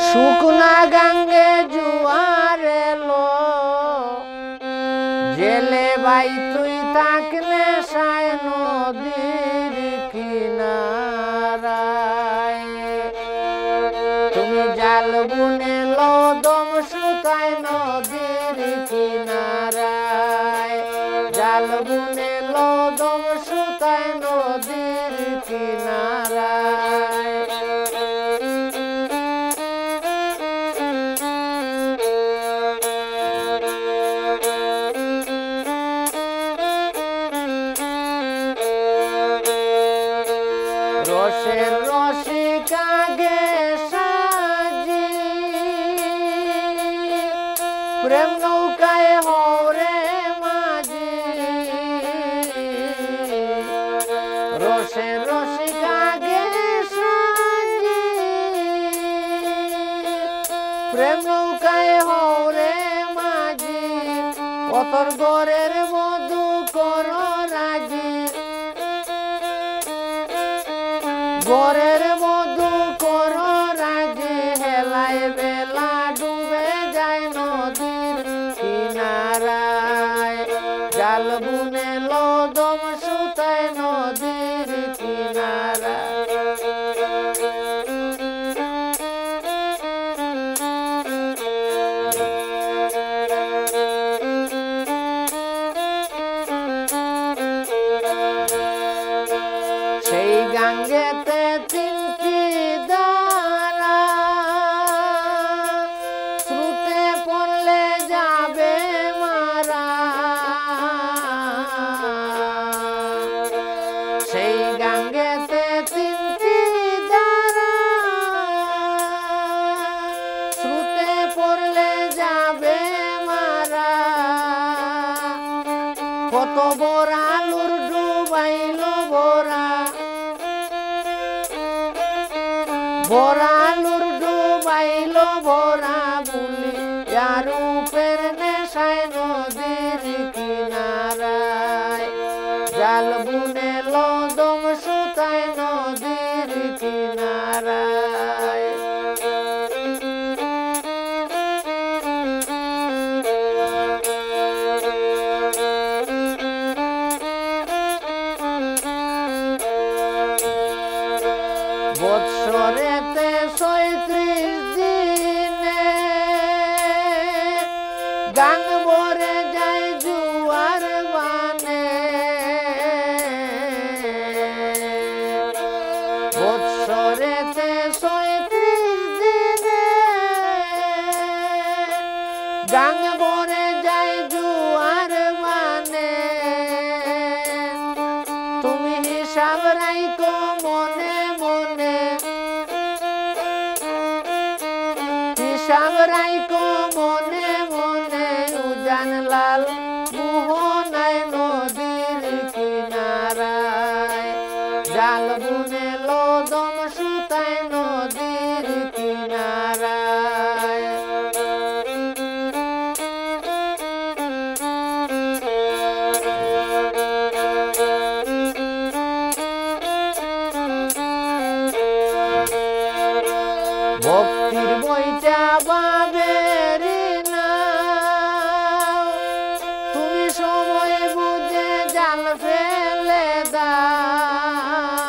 শুকনা গাঙ্গে জুয়ার এলো, জেলে ভাই তুই থাকলে সায় নদীর কিনারায়। তুমি জাল বুনে লদম সুতায় নদীর কিনারায়, জাল বুনে লদম সুতায় নদীর কিনারায়। রসের রসিকাগে সাজি প্রেম নৌকায় হরে মাঝি, রসের রসিকাগে সাজি প্রেম নৌকায় হরে মাঝি। অতর গড়ের মধু কর রাজি, গড়ের মধু কর রাজি। হেলায় বেলা ডুবে যায় নদীর কিনারায়, জাল বুনে লদম সুতায় নদীর কিনারায়। সেই গাঙ্গেতে তিনটি দ্বারা, স্রোতে পড়লে যাবে মারা। সেই গাঙ্গেতে তিনটি দ্বারা, স্রোতে পড়লে যাবে মারা। কত বড় আলুর ডুবাইল বড়া, বড়া আলুর ডুবাইল বড়া বুলি। আর উপের নেশায় নদীর কিনারায়, জাল বুনে লদম সুতায় নদীর কিনারায়। বৎসরেতে ৩৬ দিনে গাং ভরে যায় জুয়ার বানে। বৎসরেতে ৩৬ দিনে গাং ভরে যায় জুয়ার বানে। তুমি হিসাব রাইখো মনে মনে, হিসাব রাইখো মনে মনে। উজান লাল মোহনায় নদীর কিনারায়, জাল বুনে লদম সুতায় নদীর কিনারায়। ভক্তির বইটা বাবের নাও, তুমি সময় বুঝে জাল ফেলে দাও।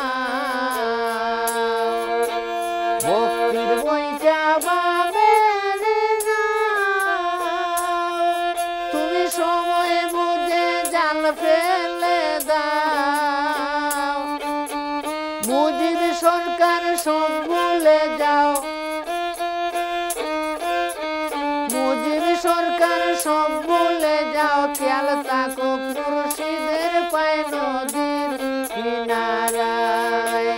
ভক্তির বইটা বাবের নাও, তুমি সময় বুঝে জাল ফেলে দাও। মুজিব সরকার সব ভুলে যাও, মুজিব সরকার সব ভুলে যাও। খেয়াল থাকো মুর্শিদের পায় নদীর কিনারায়,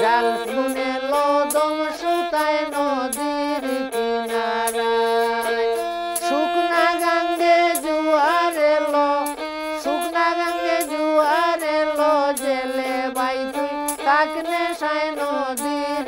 জাল বুনে লদম সুতায় নদীর কিনারায়। শুকনা গাঙ্গে জুয়ার এলো, শুকনা গাঙ্গে জুয়ার এলো। জেলে ভাই তুই থাকলে সায় নদীর